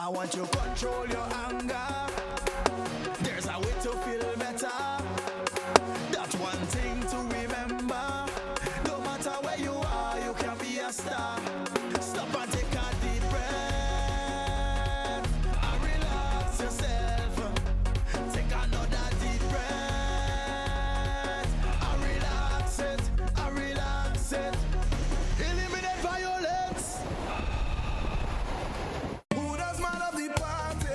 I want you to control your anger. There's a way to feel better. That's one thing to remember. No matter where you are, you can be a star. Stop and take a deep breath and relax yourself. Take another deep breath and relax it, and relax it. Eliminate violence. Who does man of the party?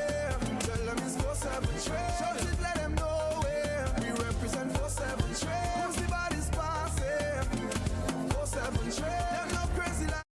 Tell them it's 4-7 trade. Shout it, let them know where we represent 4-7 trade. Who's the body's passing? 4-7 trade. Them no crazy like.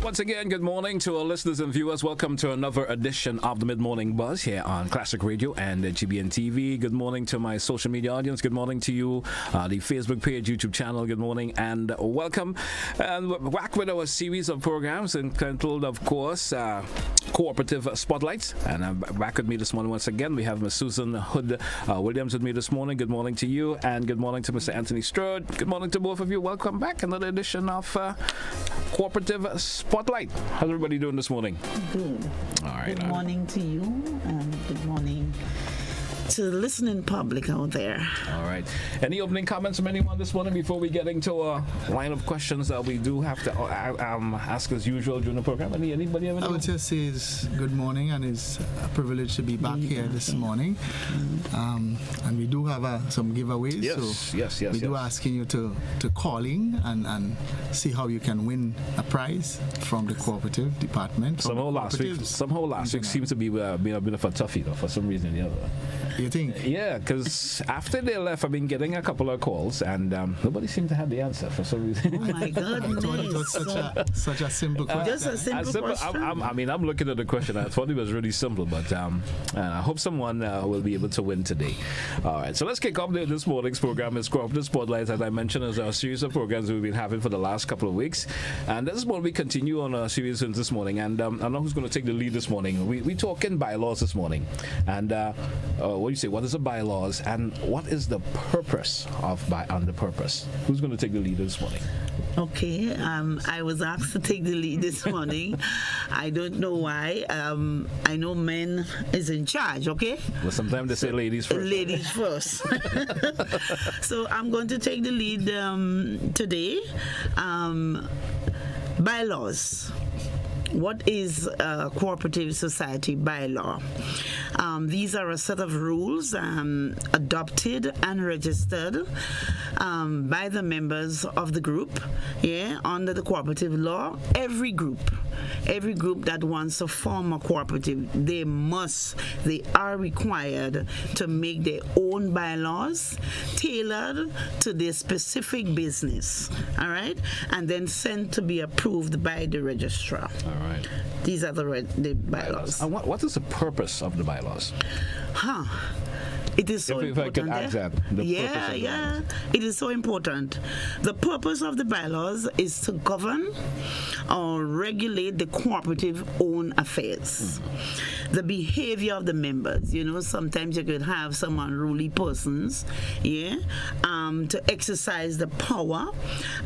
Once again, good morning to our listeners and viewers. Welcome to another edition of the Mid-Morning Buzz here on Classic Radio and GBN TV. Good morning to my social media audience. Good morning to you, the Facebook page, YouTube channel. Good morning and welcome. And we're back with our series of programs entitled, of course, Cooperative Spotlights. And back with me this morning once again. We have Ms. Susan Hood Williams with me this morning. Good morning to you. And good morning to Mr. Anthony Stroud. Good morning to both of you. Welcome back. Another edition of Cooperative Spotlight. How's everybody doing this morning? Good. All right. Good morning to you, and good morning to the listening public out there. All right. Any opening comments from anyone this morning before we get into a line of questions that we do have to ask as usual during the program? Anybody have any? I would just say it's good morning, and it's a privilege to be back here this morning. And we do have some giveaways. Yes. We do asking you to call in and see how you can win a prize from the cooperative department. Somehow last week seems to be being a bit of a toughie though, for some reason or the other. You think? Yeah, because after they left, I've been getting a couple of calls, and nobody seemed to have the answer for some reason. Oh my goodness! I thought it was such a simple question. Just a simple question. I'm looking at the question. I thought it was really simple, but I hope someone will be able to win today. All right, so let's kick off this morning's program. It's Cooperative Spotlight, as I mentioned, is a series of programs we've been having for the last couple of weeks, and this is what we continue on our series this morning. And I know who's going to take the lead this morning. We talking bylaws this morning, and what do you say? What is the bylaws, and what is the purpose of the purpose? Who's going to take the lead this morning? Okay, I was asked to take the lead this morning. I don't know why. I know men is in charge, okay? Well, sometimes they say ladies first. Ladies first. So I'm going to take the lead today. Bylaws. What is a cooperative society bylaw? These are a set of rules adopted and registered by the members of the group, under the cooperative law. Every group that wants to form a cooperative, they are required to make their own bylaws tailored to their specific business, all right? And then sent to be approved by the registrar. All right. These are the bylaws. And what is the purpose of the bylaws? It is so if important. I could ask that. It is so important. The purpose of the bylaws is to govern or regulate the cooperative own affairs. The behavior of the members. Sometimes you could have some unruly persons, to exercise the power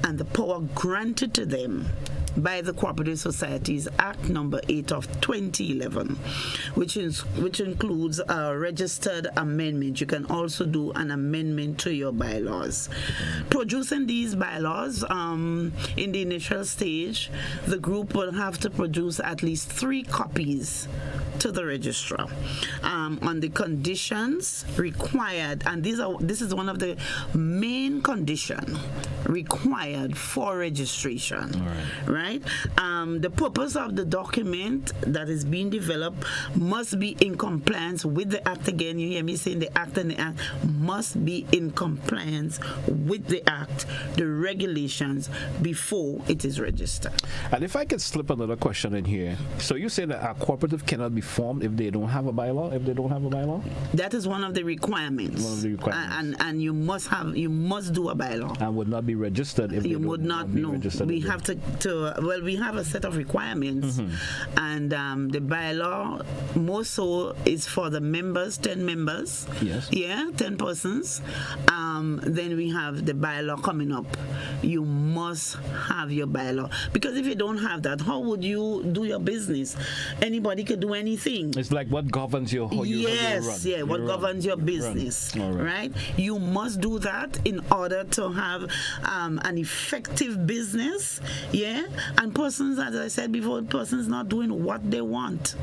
and the power granted to them by the Cooperative Societies Act number 8 of 2011, which includes a registered amendment. You can also do an amendment to your bylaws. Producing these bylaws, in the initial stage, the group will have to produce at least 3 copies to the registrar on the conditions required, and this is one of the main conditions required for registration. All right. right? The purpose of the document that is being developed must be in compliance with the Act. Again, you hear me saying the Act, and the Act must be in compliance with the Act, the regulations, before it is registered. And if I could slip another question in here. So you say that a cooperative cannot be formed if they don't have a bylaw? That is one of the requirements. And you must do a bylaw. And would not be registered if you would not know. We have we have a set of requirements, and the bylaw more so is for the members, 10 members. Yes. Yeah, 10 persons. Then we have the bylaw coming up. You must have your bylaw, because if you don't have that, how would you do your business? Anybody could do anything. It's like what governs your how you run. What governs your business, right? You must do that in order to have an effective business, and persons, as I said before, persons not doing what they want.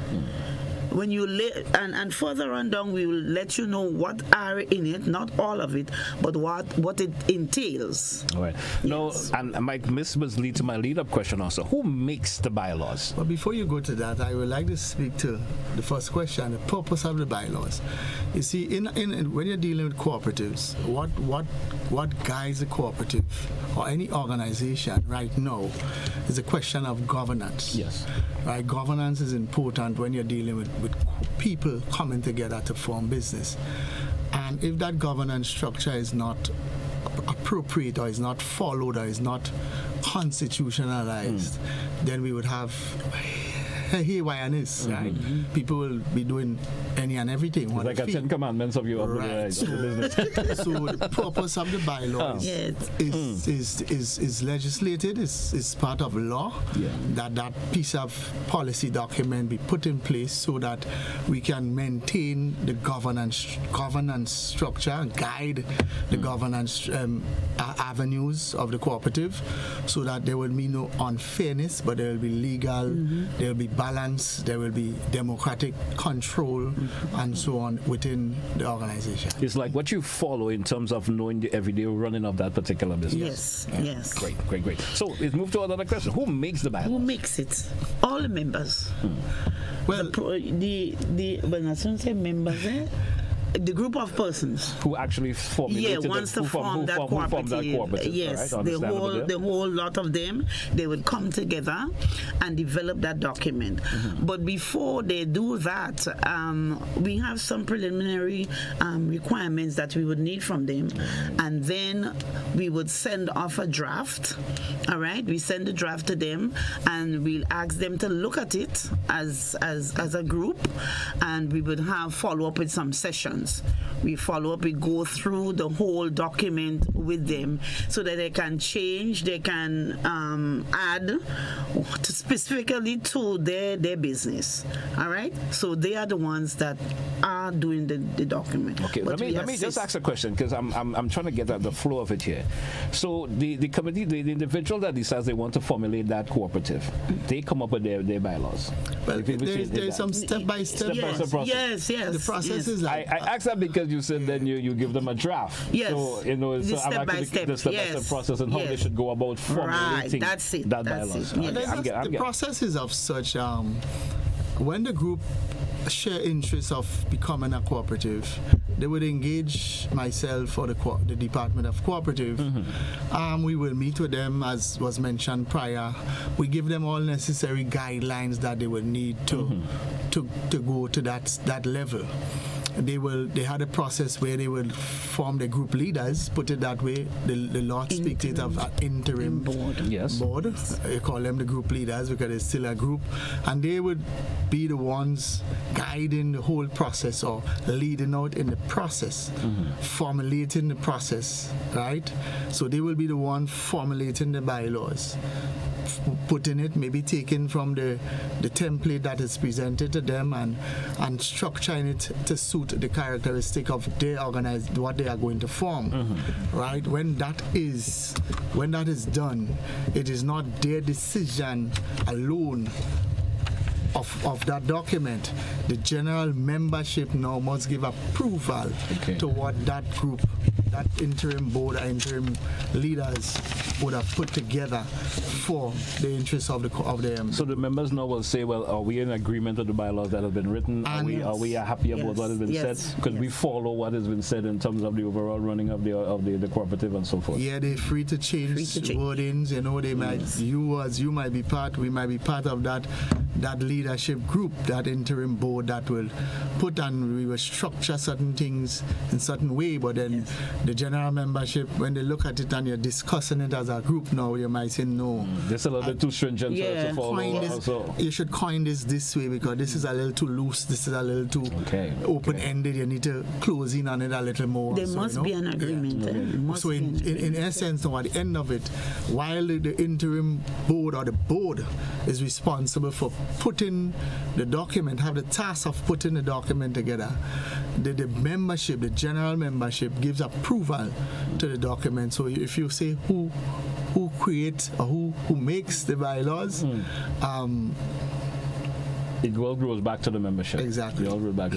When you and further on down, we will let you know what are in it, not all of it, but what it entails. All right. Yes. No, and this must lead to my lead-up question also. Who makes the bylaws? But before you go to that, I would like to speak to the first question: the purpose of the bylaws. You see, in when you're dealing with cooperatives, what guides a cooperative or any organization right now is a question of governance. Yes. Right, governance is important when you're dealing with people coming together to form business. And if that governance structure is not appropriate, or is not followed, or is not constitutionalized, then we would have haywireness, right? People will be doing any and everything. It's like a 10 commandments of your business. So the purpose of the bylaws is legislated, is part of law, that piece of policy document be put in place so that we can maintain the governance structure, guide the governance avenues of the cooperative, so that there will be no unfairness, but there will be legal, there will be balance, there will be democratic control, and so on within the organization. It's like what you follow in terms of knowing the everyday running of that particular business. Yes. Great. So let's move to another question. Who makes the bylaws? Who makes it? All the members. Well, when I say members, the group of persons who actually formulated wants to form that cooperative. Yes, right? the whole lot of them, they would come together and develop that document. But before they do that, we have some preliminary requirements that we would need from them, and then we would send off a draft. All right, we send the draft to them, and we'll ask them to look at it as a group, and we would have follow up with some sessions. We follow up, we go through the whole document with them so that they can change, they can add specifically to their business. All right? So they are the ones that are doing the document. Okay, let me just ask a question, because I'm trying to get at the flow of it here. So the committee, the individual that decides they want to formulate that cooperative, they come up with their bylaws. Well, there's some step-by-step Yes. process. The process is like... I asked that because you said then you give them a draft. Yes. So, the step-by-step process and how they should go about formulating that bylaws. The process is of such... when the group share interests of becoming a cooperative, they would engage myself or the Department of Cooperative. We will meet with them, as was mentioned prior. We give them all necessary guidelines that they will need to go to that level. They had a process where they would form the group leaders, put it that way. The law speaks it of an interim board. Yes. They call them the group leaders because it's still a group, and they would be the ones guiding the whole process, or leading out in the process, formulating the process, right? So they will be the one formulating the bylaws, putting it, maybe taken from the template that is presented to them, and structuring it to suit the characteristic of what they are going to form, right? When that is done, it is not their decision alone of that document. The general membership now must give approval to what that group that interim board or interim leaders would have put together for the interests of the. So the members now will say, well, are we in agreement with the bylaws that have been written? Are we happy about what has been said? Because we follow what has been said in terms of the overall running of the cooperative and so forth. Yeah, they're free to change wordings. You know, they might you might be part. We might be part of that leadership group, that interim board that will put and we will structure certain things in certain way. But then the general membership, when they look at it and you're discussing it as a group now, you might say no. This is a little bit too stringent for us to follow. You should coin this way because this is a little too loose. This is a little too open-ended. You need to close in on it a little more. There must be an agreement. So in essence, now at the end of it, while the interim board or the board is responsible for putting the document, have the task of putting the document together, the membership, the general membership gives approval to the document. So if you say who creates or who makes the bylaws, it all goes back to the membership. Exactly. It all goes back.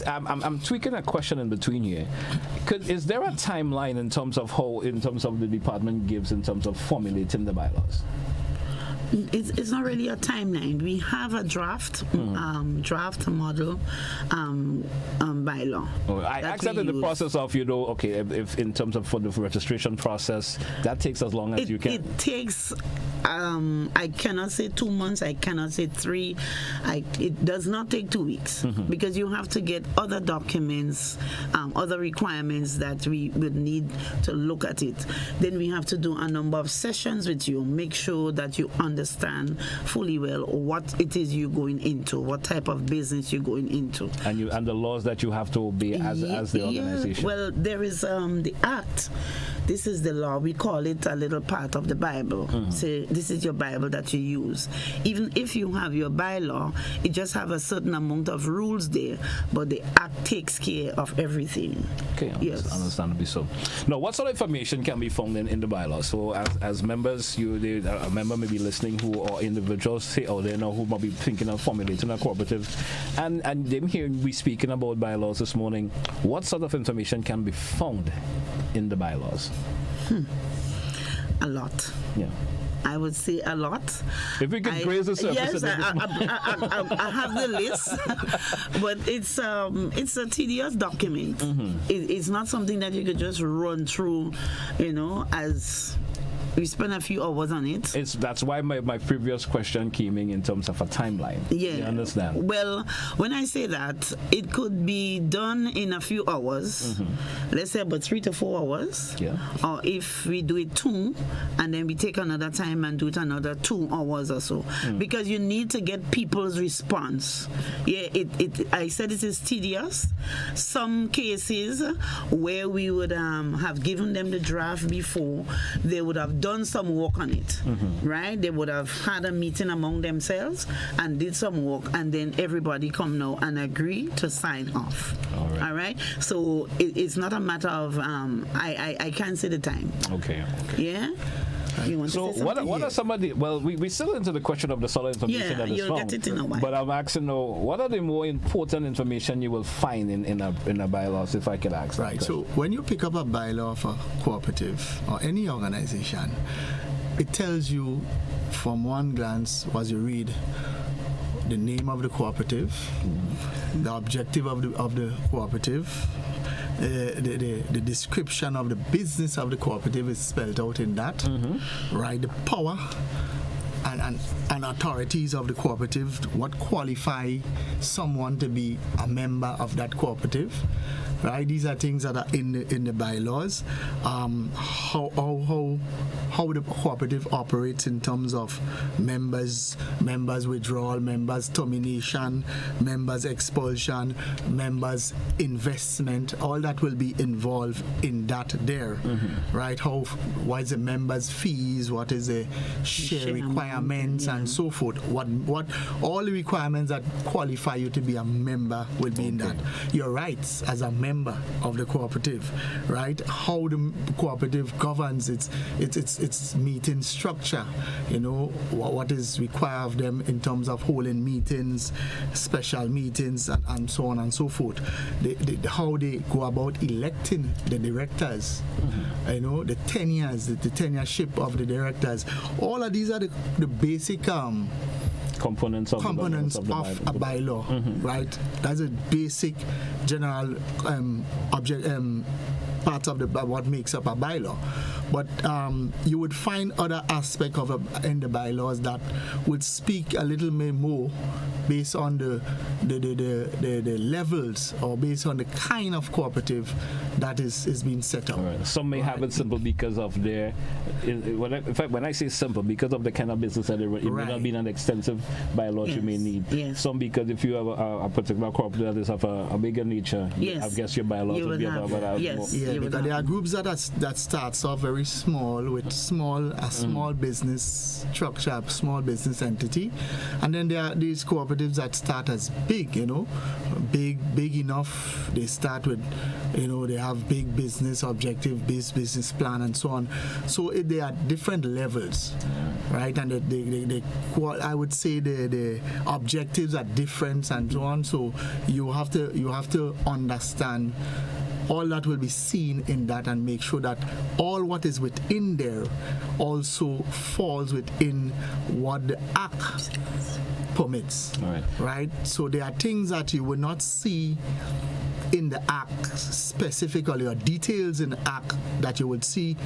I'm tweaking a question in between here. Is there a timeline in terms of the department gives in terms of formulating the bylaws? It's not really a timeline. We have a draft model bylaw. I accepted the process of, if in terms of for the registration process, that takes as long as you can. It takes, I cannot say 2 months, I cannot say 3. It does not take 2 weeks because you have to get other documents, other requirements that we would need to look at it. Then we have to do a number of sessions with you, make sure that you understand fully well what it is you're going into, what type of business you're going into, and the laws that you have to obey as the organization. Well, there is the Act. This is the law. We call it a little part of the Bible. Say this is your Bible that you use. Even if you have your bylaw, it just have a certain amount of rules there, but the Act takes care of everything. Okay, understandably so. Now, what sort of information can be found in the bylaws? So, as members, a member may be listening who are individuals say out there now who might be thinking of formulating a cooperative, and them hearing we speaking about bylaws this morning. What sort of information can be found in the bylaws? A lot. Yeah. I would say a lot. If we could graze the surface. Yes, I have the list, but it's a tedious document. It's not something that you could just run through, as we spent a few hours on it. That's why my previous question came in terms of a timeline. Yeah. You understand? Well, when I say that, it could be done in a few hours. Let's say about 3 to 4 hours. Yeah. Or if we do it 2, and then we take another time and do it another 2 hours or so. Because you need to get people's response. Yeah, I said it is tedious. Some cases where we would have given them the draft before, they would have done some work on it, right? They would have had a meeting among themselves and did some work, and then everybody come now and agree to sign off. All right? So it's not a matter of I can't say the time. Okay. Yeah. So what are some of the, we still into the question of the solid information that is you'll found, get it in a while. but I'm asking now, what are the more important information you will find in a bylaws, if I could ask? Right, so when you pick up a bylaw for cooperative or any organization, it tells you from one glance, as you read, the name of the cooperative, the objective of the cooperative, the description of the business of the cooperative is spelled out in that, right? The power and authorities of the cooperative, what qualify someone to be a member of that cooperative, right? These are things that are in the bylaws. How the cooperative operates in terms of members withdrawal, members termination, members expulsion, members investment. All that will be involved in that there, right? What is the members' fees? What is the share requirements and so forth? What all the requirements that qualify you to be a member will be in that. Your rights as a member member of the cooperative, right? How the cooperative governs its meeting structure, what is required of them in terms of holding meetings, special meetings, and so on and so forth. How they go about electing the directors, the tenures, the tenureship of the directors. All of these are the basic components of a bylaw, right? That's a basic general part of what makes up a bylaw. But you would find other aspects in the bylaws that would speak a little bit more based on the levels or based on the kind of cooperative that is being set up. Right. Some may have it simple because of their, in fact, when I say simple, because of the kind of business that it may not be an extensive bylaws you may need. Yes. Some because if you have a particular cooperative that is of a bigger nature, I guess your bylaws would be about more. Yeah, because there are groups that starts off very small with small business structure, a small business entity, and then there are these cooperatives that start as big, big enough. They start with, they have big business objective, business plan, and so on. So they are different levels, right? And I would say the objectives are different and so on. So you have to understand. All that will be seen in that and make sure that all what is within there also falls within what the Act permits. Right? So there are things that you will not see in the Act specifically, or details in the Act that you would see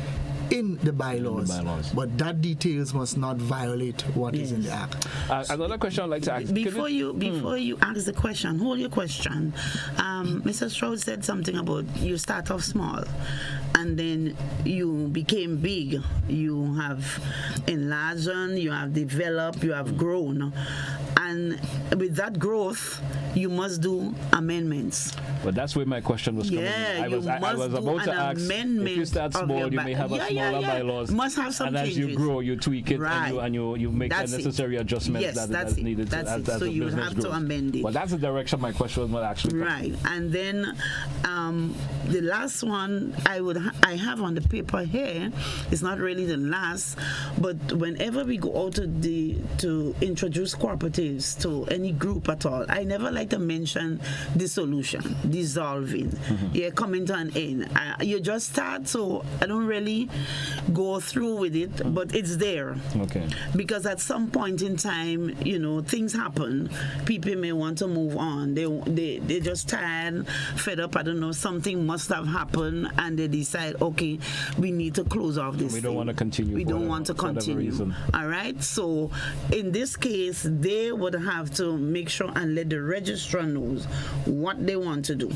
in the bylaws. But that details must not violate what is in the Act. Another question I'd like to ask. Before you ask the question, hold your question. Mr. Stroud said something about you start off small and then you became big. You have enlarged, you have developed, you have grown. And with that growth, you must do amendments. But that's where my question was coming in. I was about to ask, if you start small, you may have a smaller bylaws. Must have some changes. And as you grow, you tweak it and you make the necessary adjustments that's needed as so the you business have grows. to amend it. But that's the direction my question was actually right. And then the last one I have on the paper here is not really the last, but whenever we go out to introduce cooperatives to any group at all, I never like to mention dissolution, dissolving, coming to an end. You just start, so I don't really go through with it, but it's there. Okay. Because at some point in time, things happen. People may want to move on. They just tired, fed up. I don't know. Something must have happened, and they decide, okay, we need to close off this. We don't want to continue. We don't want to continue. All right. So in this case, they would have to make sure and let the registrar knows what they want to do,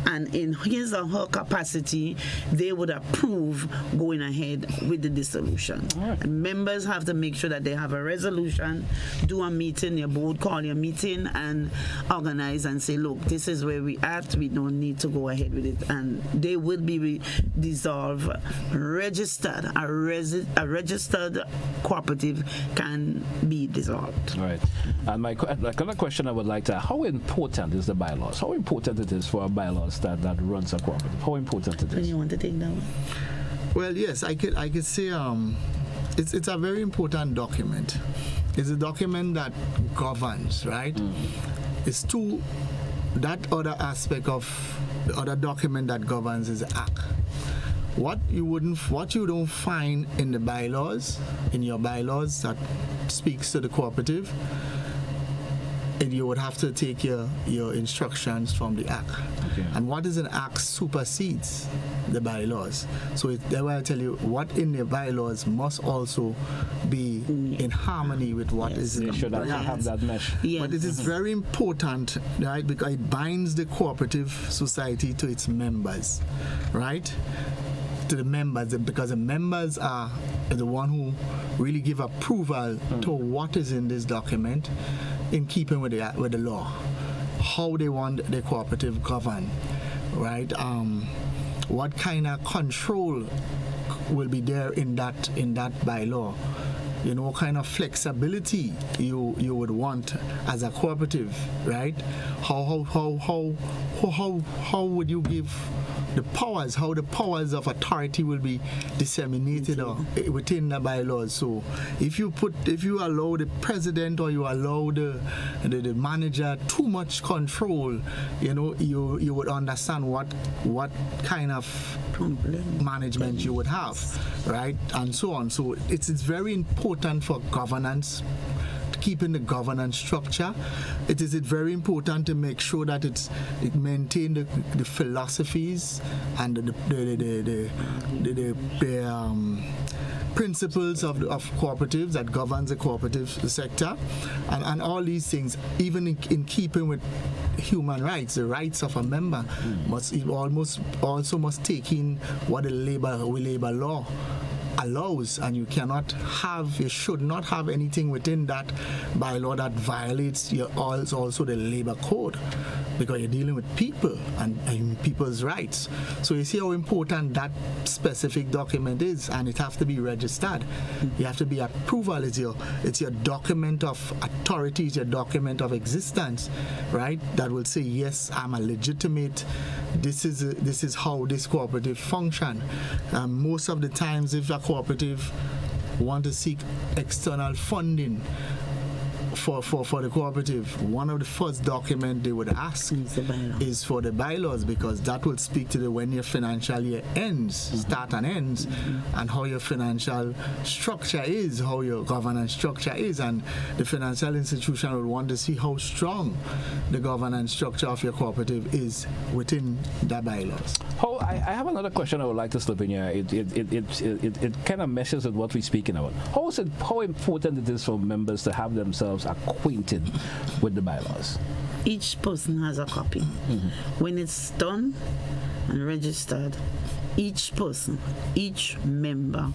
and in his or her capacity, they would approve going ahead with the dissolution. Right. And members have to make sure that they have a resolution, do a meeting, your board call your meeting and organize and say, look, this is where we at, we don't need to go ahead with it, and they will be dissolved, registered. A registered cooperative can be dissolved. Right. And my another question I would like to ask, how important is the bylaws? How important it is for a bylaws that runs a cooperative? How important it is? You want to take that one? Well, yes, I could say it's a very important document. It's a document that governs, right? It's that other aspect of the other document that governs is the Act. What you don't find in the bylaws, in your bylaws that speaks to the cooperative, and you would have to take your instructions from the Act. Okay. And what is an Act supersedes the bylaws. So they will tell you what in the bylaws must also be in harmony with what is in the should have that mesh. Yes. But it is very important, right? Because it binds the cooperative society to its members, right? To the members, because the members are the one who really give approval to what is in this document, in keeping with the law, how they want the cooperative governed, right? What kind of control will be there in that bylaw? What kind of flexibility you would want as a cooperative, right? How how would you give the powers, how the powers of authority will be disseminated or within the bylaws. So if you allow the president or you allow the manager too much control, you would understand what kind of management you would have, right, and so on. So it's very important for governance, keeping the governance structure. It is very important to make sure that it maintain the philosophies and the principles of cooperatives that governs the cooperative sector, and all these things, even in keeping with human rights, the rights of a member, must take in what the labor law allows, and you should not have anything within that bylaw that violates also the labor code, because you're dealing with people and people's rights. So you see how important that specific document is, and it has to be registered. You have to be approval. It's your document of authority, it's your document of existence, right? That will say, yes, I'm a legitimate. This is how this cooperative function. Most of the times, if a cooperative want to seek external funding for the cooperative, one of the first document they would ask is for the bylaws, because that will speak to when your financial year ends, start and ends, and how your financial structure is, how your governance structure is, and the financial institution will want to see how strong the governance structure of your cooperative is within the bylaws. I have another question I would like to slip in here. It kind of meshes with what we're speaking about. How important it is for members to have themselves acquainted with the bylaws? Each person has a copy. When it's done and registered, each person, each member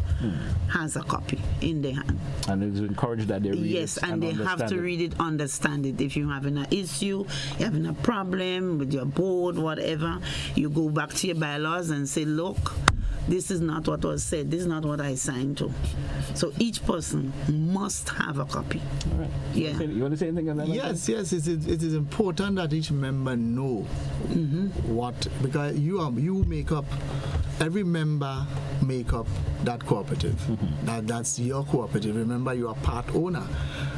has a copy in their hand. And it's encouraged that they read yes, it. and they have to read it, understand it. If you're having an issue, you're having a problem with your board, whatever, you go back to your bylaws and say, look, this is not what was said, this is not what I signed to. So each person must have a copy. All right. Yeah. You want to say anything on that? Yes, it is important that each member know what, because you make up, every member make up that cooperative. That's your cooperative. Remember, you are part owner.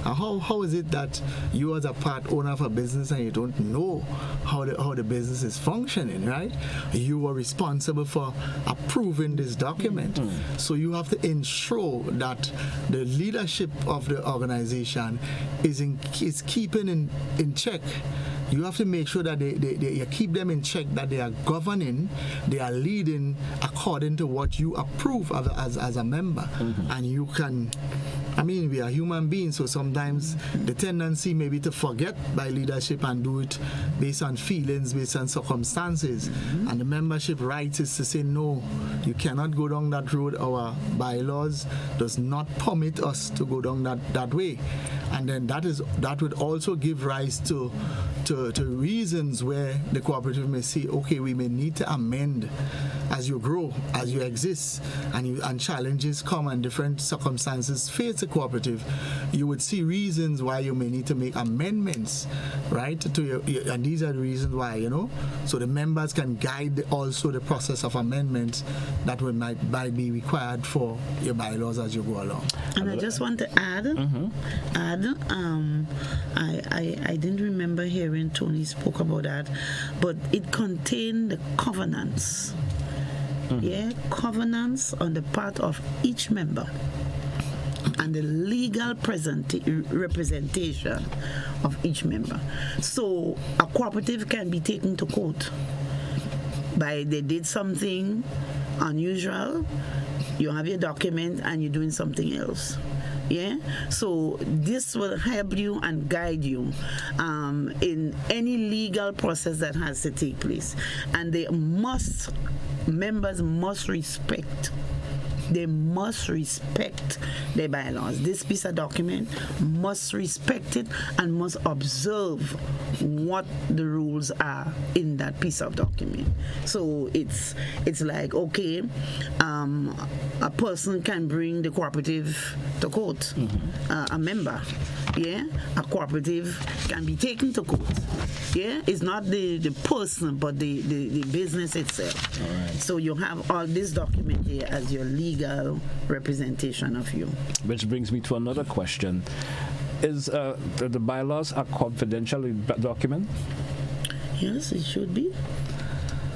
And how is it that you as a part owner of a business and you don't know how the business is functioning, right? You are responsible for approving this document. So you have to ensure that the leadership of the organization is keeping in check. You have to make sure that you keep them in check, that they are governing, they are leading according to what you approve as a member. And you can, we are human beings, so sometimes the tendency may be to forget by leadership and do it based on feelings, based on circumstances. And the membership right is to say, no, you cannot go down that road. Our bylaws does not permit us to go down that way. And then that would also give rise to reasons where the cooperative may say, okay, we may need to amend as you grow, as you exist, and challenges come and different circumstances face the cooperative. You would see reasons why you may need to make amendments, right? And these are the reasons why, so the members can guide also the process of amendments that might be required for your bylaws as you go along. And I just want to add, I didn't remember hearing Tony spoke about that, but it contained the covenants. Covenants on the part of each member and the legal representation of each member. So a cooperative can be taken to court by they did something unusual, you have your document and you're doing something else. So this will help you and guide you in any legal process that has to take place. And members must respect they must respect their bylaws. This piece of document must respect it and must observe what the rules are in that piece of document. So it's like, okay, a person can bring the cooperative to court, a member. Yeah, a cooperative can be taken to court. Yeah, it's not the person, but the business itself. All right. So you have all this document here as your legal representation of you. Which brings me to another question. Is the bylaws a confidential document? Yes, it should be.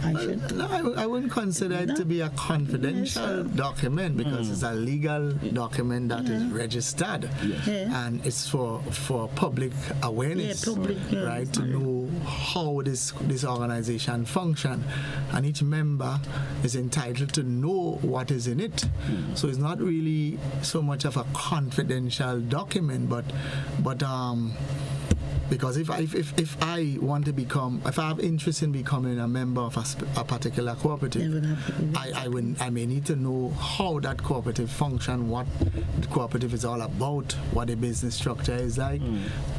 No, I wouldn't consider it to be a confidential document because it's a legal document that is registered, and it's for public awareness, right? To know how this organization function, and each member is entitled to know what is in it. So it's not really so much of a confidential document, but because if I want to become, if I have interest in becoming a member of a particular cooperative, I may need to know how that cooperative function, what the cooperative is all about, what the business structure is like.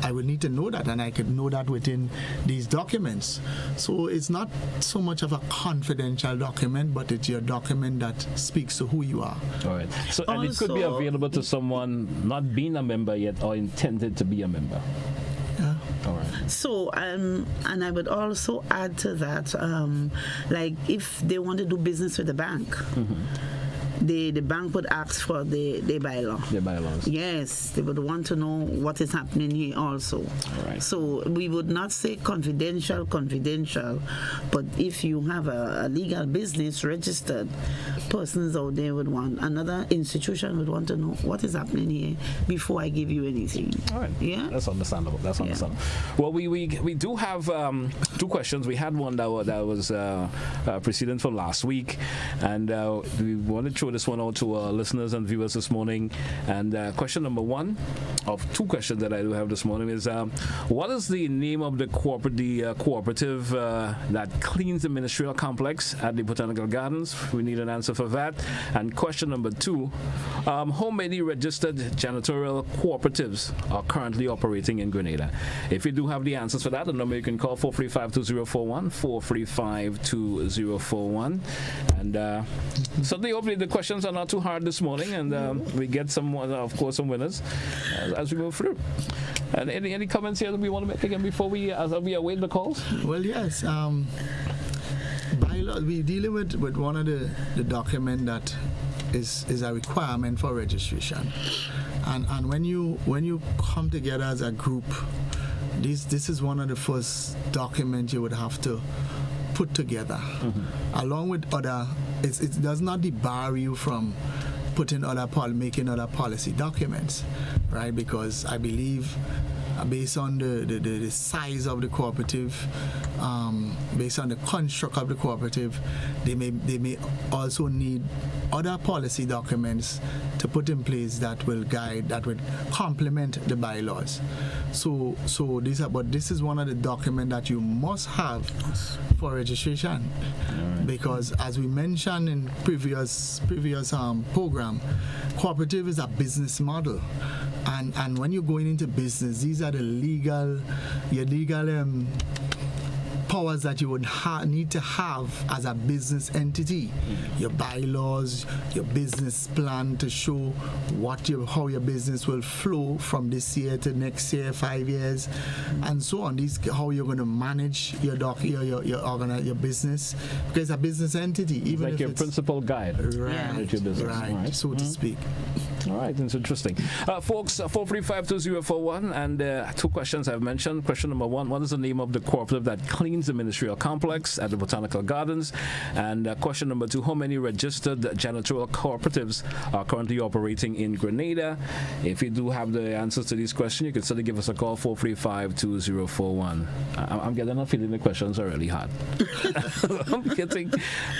I would need to know that, and I could know that within these documents. So it's not so much of a confidential document, but it's your document that speaks to who you are. All right. So, and it could be available to someone not being a member yet or intended to be a member. All right. So, and I would also add to that, like if they want to do business with the bank, the bank would ask for the bylaw. The bylaws. Yes, they would want to know what is happening here also. All right. So we would not say confidential, but if you have a legal business registered, persons out there would want, another institution would want to know what is happening here before I give you anything. All right. Yeah. That's understandable. Well, we do have two questions. We had one that was preceding from last week, and we want to throw this one out to our listeners and viewers this morning. And question number one of two questions that I do have this morning is, what is the name of the cooperative that cleans the ministerial complex at the Botanical Gardens? We need an answer for that. And question number two, how many registered janitorial cooperatives are currently operating in Grenada? If you do have the answers for that, the number you can call 435-2041, 435-2041. And certainly, hopefully, the questions are not too hard this morning, and we get some winners as we move through. And any comments here that we want to make again before we await the calls? Well, yes. Bylaws, we're dealing with one of the document that is a requirement for registration, and when you come together as a group, this is one of the first documents you would have to put together, along with other. It does not debar you from making other policy documents, right? Because I believe, based on the size of the cooperative, based on the construct of the cooperative, they may also need other policy documents to put in place that will complement the bylaws. So this is one of the documents that you must have for registration, because as we mentioned in previous program, cooperative is a business model, and when you're going into business, these are your legal powers that you would need to have as a business entity. Your bylaws, your business plan to show how your business will flow from this year to next year, 5 years, and so on. How you're going to manage your business, because it's a business entity. Even like if your principal guide, right? Your business, right, so to speak. All right, that's interesting. Folks, 435-2041, and two questions I've mentioned. Question number one, what is the name of the cooperative that cleans the ministerial complex at the Botanical Gardens? And question number two, how many registered janitorial cooperatives are currently operating in Grenada? If you do have the answers to these questions, you can certainly give us a call, 435-2041. I'm getting a feeling the questions are really hard.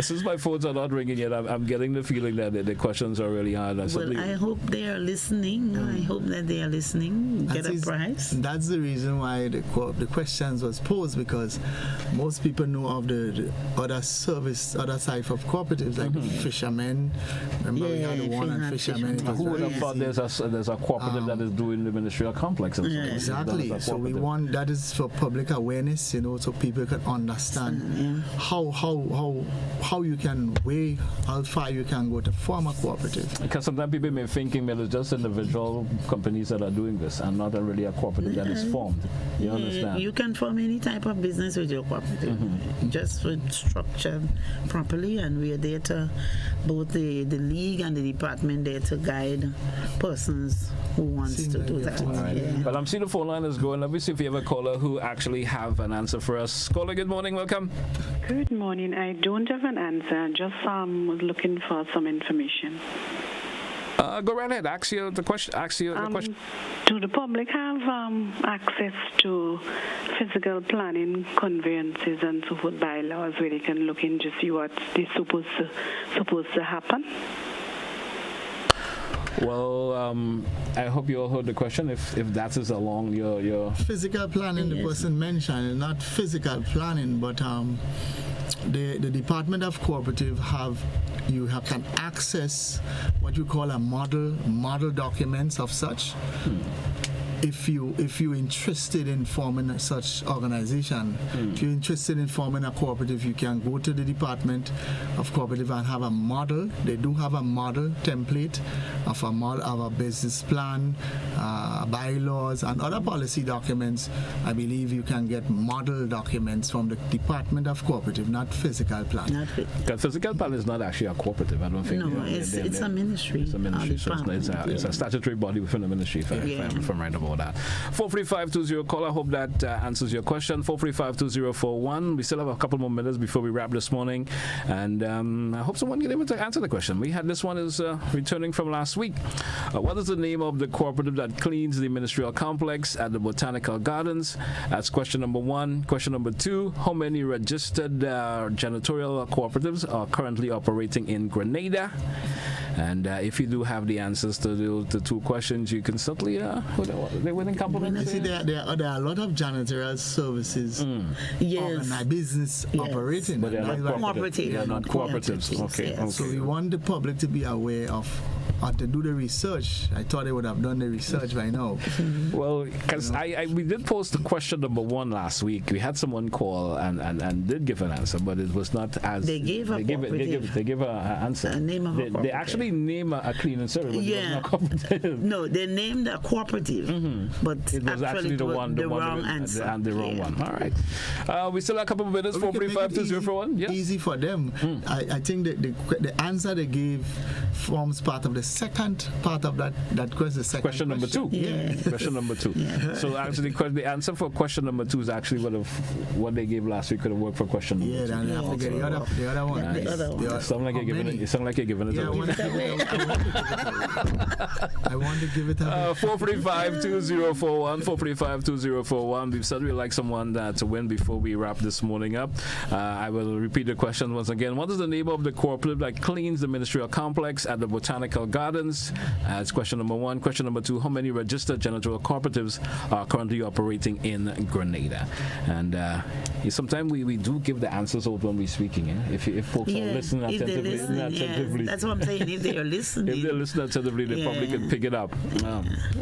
Since my phones are not ringing yet, I'm getting the feeling that the questions are really hard. Well, I hope they are listening. I hope that they are listening. Get a prize. That's the reason why the questions was posed, because most people know of the other side of cooperatives, like the fishermen. Remember we had the one on fishermen. Who would have thought there's a cooperative that is doing the ministerial complex? And exactly. So we want that is for public awareness, so people can understand how you can weigh how far you can go to form a cooperative. Because sometimes people may be thinking that it's just individual companies that are doing this and not really a cooperative that is formed. You understand? You can form any type of business with your cooperative, just with structured properly, and we are there to both the league and the department there to guide persons who wants to do that. Right. Well, I'm seeing the phone line is going. Let me see if we have a caller who actually have an answer for us. Caller, good morning. Welcome. Good morning. I don't have an answer. Just was looking for some information. Go right ahead. Ask you the question. Do the public have access to physical planning, conveyances, and so forth bylaws where they can look in to see what's supposed to happen? Well, I hope you all heard the question. If that is along your physical planning, the person mentioned, not physical planning, but the Department of Cooperative can access what you call a model documents of such. If you're interested in forming such organization, if you're interested in forming a cooperative, you can go to the Department of Cooperative and have a model. They do have a model template of a business plan, bylaws, and other policy documents. I believe you can get model documents from the Department of Cooperative, not physical plan. Because physical plan is not actually a cooperative. I don't think. No, it's a ministry. It's a ministry. So it's a statutory body within the ministry. If I'm right about that. 43520 call. I hope that answers your question. 4352041. We still have a couple more minutes before we wrap this morning, and I hope someone can able to answer the question. We had this one is returning from last week. What is the name of the cooperative that cleans the ministerial complex at the Botanical Gardens? That's question number one. Question number two: how many registered janitorial cooperatives are currently operating in Grenada? And if you do have the answers to the two questions, you can certainly they wouldn't compliment. You see, there are a lot of janitorial services, business operating, but they're not cooperative. They're not cooperatives. Okay. So we want the public to be aware of. To do the research. I thought they would have done the research by now. Well, because we did post the question number one last week. We had someone call and did give an answer, but it was not as they gave an answer. A name of they actually name a cleaning service, but it was not cooperative. No, they named a cooperative, but it was actually the wrong answer and the wrong one. All right, we still have a couple of minutes. 4352041. Yes, easy for them. I think that the answer they gave forms part of the second part of that question. Question number two. Yeah. Question number two. Yeah. So actually, the answer for question number two is actually what they gave last week could have worked for question number two. Then I forget the other one. The other one. It sounds like you're giving it away. I want to give it away. 4352041. 4352041. We've said we'd like someone to win before we wrap this morning up. I will repeat the question once again. What is the name of the cooperative that cleans the ministerial complex at the Botanical Gardens? That's question number one. Question number two: how many registered janitorial cooperatives are currently operating in Grenada? And sometimes we do give the answers out when we're speaking. If folks are listening attentively, that's what I'm saying. If they are listening, if they listen attentively, they probably can pick it up.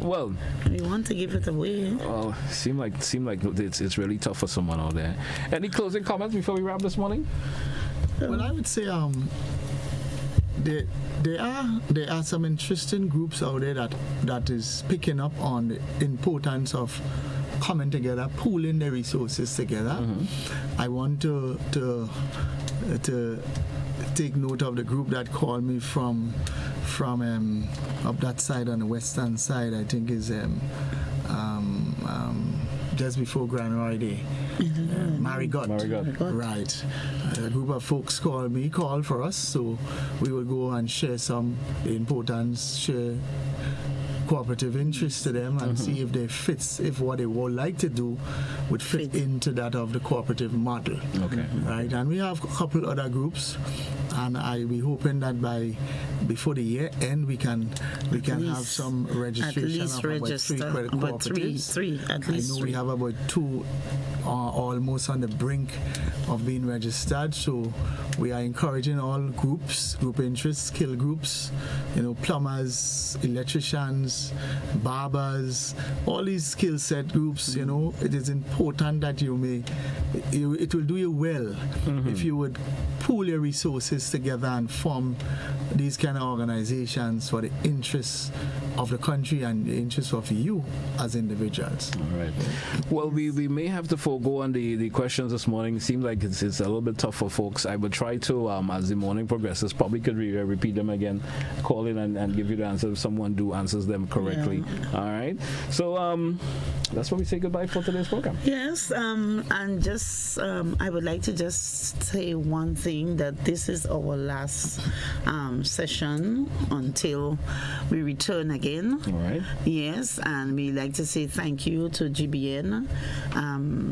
Well, we want to give it away. Well, seem like it's really tough for someone out there. Any closing comments before we wrap this morning? Well, I would say there are some interesting groups out there that is picking up on the importance of coming together, pooling the resources together. I want to take note of the group that called me from up that side on the western side. I think is just before Grand Day. Marigot. Right. A group of folks called for us, so we will go and share some importance, share cooperative interest to them and see if what they would like to do would fit into that of the cooperative model. Okay. Right. And we have a couple other groups, and I'll be hoping that by before the year end, we can have some registration at least of about 3 credit about cooperatives. three, at least I know three. we have about 2 almost on the brink of being registered. So we are encouraging all groups, group interests, skill groups, plumbers, electricians, barbers, all these skill set groups. It is important that it will do you well if you would pool your resources together and form these kind of organizations for the interests of the country and the interests of you as individuals. All right. Well, we may have to forego on the questions this morning. It seems like it's a little bit tough for folks. I will try to, as the morning progresses, probably could repeat them again, call in and give you the answer if someone answers them correctly. Yeah. All right. So that's where we say goodbye for today's program. Yes, and just I would like to just say one thing, that this is our last session until we return again. All right. Yes, and we like to say thank you to GBN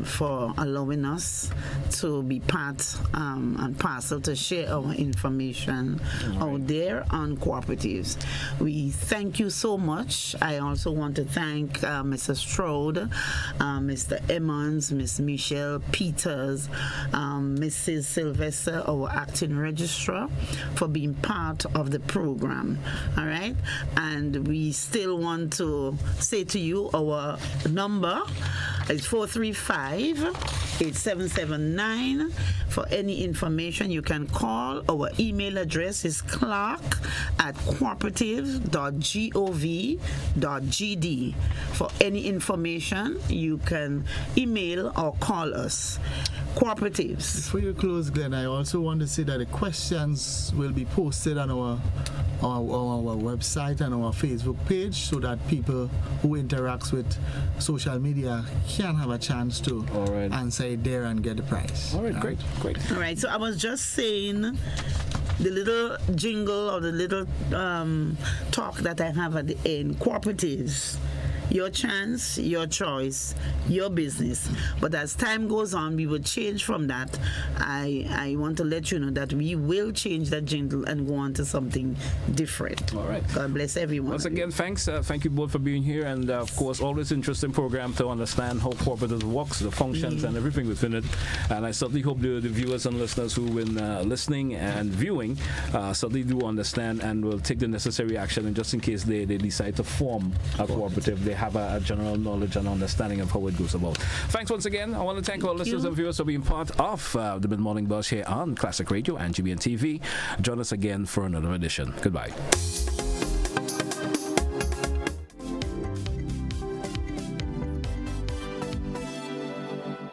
for allowing us to be part and parcel to share our information out there on cooperatives. We thank you so much. I also want to thank Mr. Stroud, Mr. Emmons, Miss Michelle Peters, Mrs. Sylvester, our acting registrar, for being part of the program. All right, and we still want to say to you our number is 435-8779. For any information, you can call. Our email address is clark@cooperatives.gov.gd. For any information, you can email or call us. Cooperatives. Before you close, Glenn, I also want to say that the questions will be posted on our website and our Facebook page, so that people who interact with social media can have a chance to answer it there and get the prize. All right, great. All right, so I was just saying the little jingle or the little talk that I have at the end. Cooperatives. Your chance, your choice, your business. But as time goes on, we will change from that. I want to let you know that we will change that jingle and go on to something different. All right. God bless everyone. Once again, thanks. Thank you both for being here. And of course, always interesting program to understand how cooperatives works, the functions, and everything within it. And I certainly hope the viewers and listeners who've been listening and viewing certainly do understand and will take the necessary action. And just in case they decide to form a cooperative, they have a general knowledge and understanding of how it goes about. Thanks once again. I want to thank our listeners and viewers for being part of the Mid-Morning Buzz here on Classic Radio and GBN TV. Join us again for another edition. Goodbye.